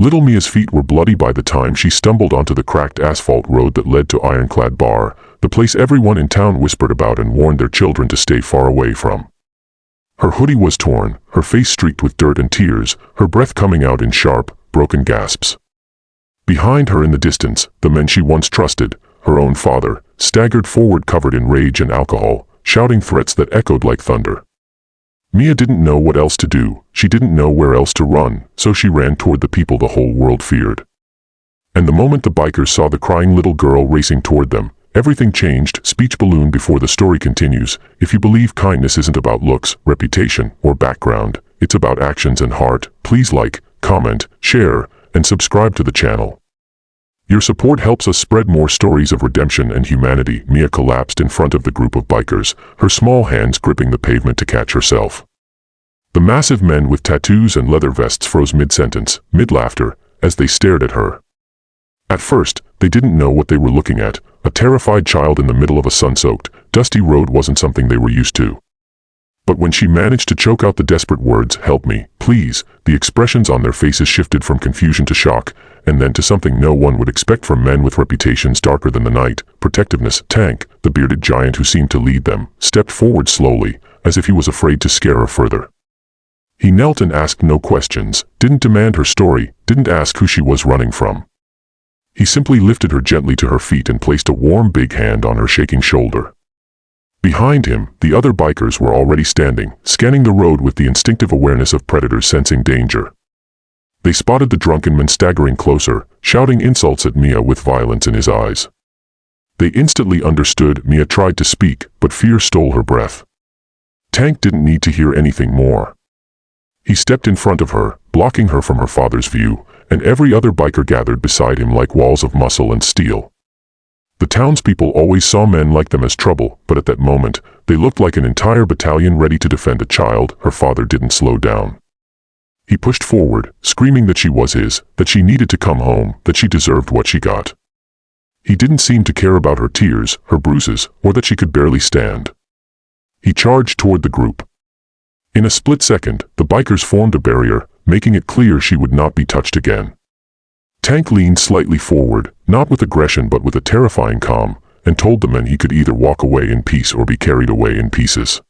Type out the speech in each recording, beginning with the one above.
Little Mia's feet were bloody by the time she stumbled onto the cracked asphalt road that led to Ironclad Bar, the place everyone in town whispered about and warned their children to stay far away from. Her hoodie was torn, her face streaked with dirt and tears, her breath coming out in sharp, broken gasps. Behind her in the distance, the men she once trusted, her own father, staggered forward covered in rage and alcohol, shouting threats that echoed like thunder. Mia didn't know what else to do, she didn't know where else to run, so she ran toward the people the whole world feared. And the moment the bikers saw the crying little girl racing toward them, everything changed. Speech balloon before the story continues. If you believe kindness isn't about looks, reputation, or background, it's about actions and heart, please like, comment, share, and subscribe to the channel. Your support helps us spread more stories of redemption and humanity. Mia collapsed in front of the group of bikers, her small hands gripping the pavement to catch herself. The massive men with tattoos and leather vests froze mid-sentence, mid-laughter, as they stared at her. At first, they didn't know what they were looking at. A terrified child in the middle of a sun-soaked, dusty road wasn't something they were used to. But when she managed to choke out the desperate words, "Help me, please," the expressions on their faces shifted from confusion to shock, and then to something no one would expect from men with reputations darker than the night, protectiveness. Tank, the bearded giant who seemed to lead them, stepped forward slowly, as if he was afraid to scare her further. He knelt and asked no questions, didn't demand her story, didn't ask who she was running from. He simply lifted her gently to her feet and placed a warm big hand on her shaking shoulder. Behind him, the other bikers were already standing, scanning the road with the instinctive awareness of predators sensing danger. They spotted the drunken man staggering closer, shouting insults at Mia with violence in his eyes. They instantly understood. Mia tried to speak, but fear stole her breath. Tank didn't need to hear anything more. He stepped in front of her, blocking her from her father's view, and every other biker gathered beside him like walls of muscle and steel. The townspeople always saw men like them as trouble, but at that moment, they looked like an entire battalion ready to defend a child. Her father didn't slow down. He pushed forward, screaming that she was his, that she needed to come home, that she deserved what she got. He didn't seem to care about her tears, her bruises, or that she could barely stand. He charged toward the group. In a split second, the bikers formed a barrier, making it clear she would not be touched again. Tank leaned slightly forward, not with aggression but with a terrifying calm, and told the men he could either walk away in peace or be carried away in pieces.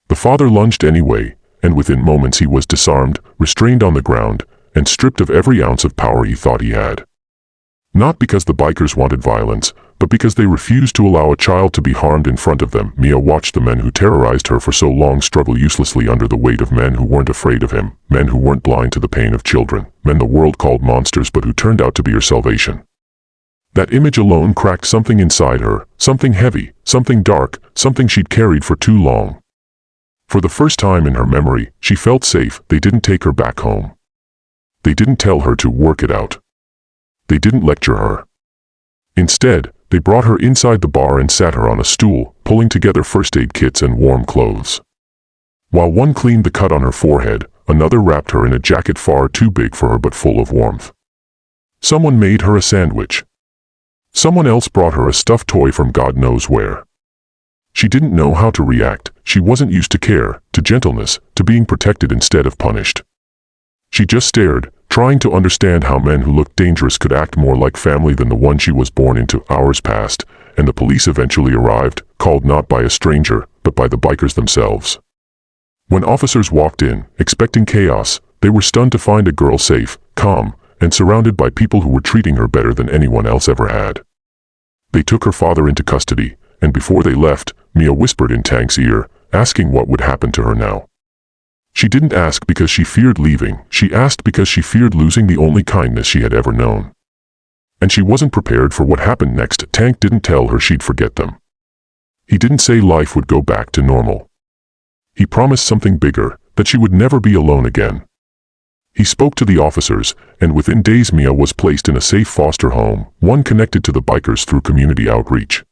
The father lunged anyway, and within moments he was disarmed, restrained on the ground, and stripped of every ounce of power he thought he had. Not because the bikers wanted violence, but because they refused to allow a child to be harmed in front of them. Mia watched the men who terrorized her for so long struggle uselessly under the weight of men who weren't afraid of him, men who weren't blind to the pain of children, men the world called monsters but who turned out to be her salvation. That image alone cracked something inside her, something heavy, something dark, something she'd carried for too long. For the first time in her memory, she felt safe. They didn't take her back home. They didn't tell her to work it out. They didn't lecture her. Instead, they brought her inside the bar and sat her on a stool, pulling together first aid kits and warm clothes. While one cleaned the cut on her forehead, another wrapped her in a jacket far too big for her but full of warmth. Someone made her a sandwich. Someone else brought her a stuffed toy from God knows where. She didn't know how to react. She wasn't used to care, to gentleness, to being protected instead of punished. She just stared, trying to understand how men who looked dangerous could act more like family than the one she was born into. Hours passed, and the police eventually arrived, called not by a stranger, but by the bikers themselves. When officers walked in, expecting chaos, they were stunned to find a girl safe, calm, and surrounded by people who were treating her better than anyone else ever had. They took her father into custody, and before they left, Mia whispered in Tank's ear, asking what would happen to her now. She didn't ask because she feared leaving, she asked because she feared losing the only kindness she had ever known. And she wasn't prepared for what happened next. Tank didn't tell her she'd forget them. He didn't say life would go back to normal. He promised something bigger, that she would never be alone again. He spoke to the officers, and within days Mia was placed in a safe foster home, one connected to the bikers through community outreach.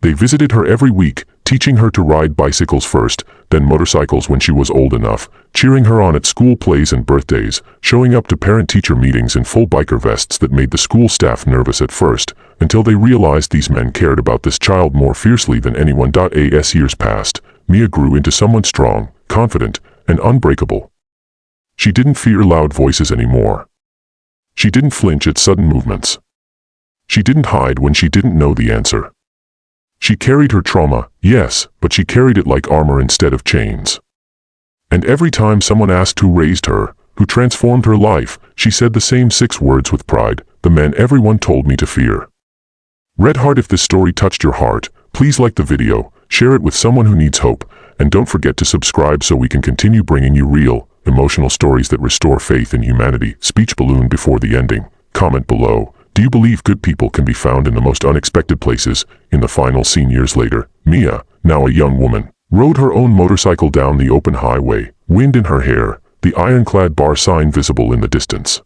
They visited her every week, teaching her to ride bicycles first, then motorcycles when she was old enough, cheering her on at school plays and birthdays, showing up to parent-teacher meetings in full biker vests that made the school staff nervous at first, until they realized these men cared about this child more fiercely than anyone. As years passed, Mia grew into someone strong, confident, and unbreakable. She didn't fear loud voices anymore. She didn't flinch at sudden movements. She didn't hide when she didn't know the answer. She carried her trauma, yes, but she carried it like armor instead of chains. And every time someone asked who raised her, who transformed her life, she said the same 6 words with pride: the man everyone told me to fear. Red Heart, if this story touched your heart, please like the video, share it with someone who needs hope, and don't forget to subscribe so we can continue bringing you real, emotional stories that restore faith in humanity. Speech balloon before the ending. Comment below. Do you believe good people can be found in the most unexpected places? In the final scene years later, Mia, now a young woman, rode her own motorcycle down the open highway, wind in her hair, the ironclad bar sign visible in the distance.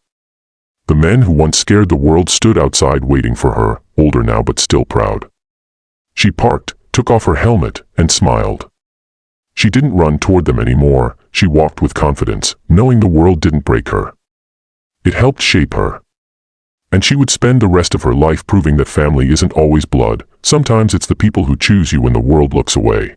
The men who once scared the world stood outside waiting for her, older now but still proud. She parked, took off her helmet, and smiled. She didn't run toward them anymore, she walked with confidence, knowing the world didn't break her. It helped shape her. And she would spend the rest of her life proving that family isn't always blood, sometimes it's the people who choose you when the world looks away.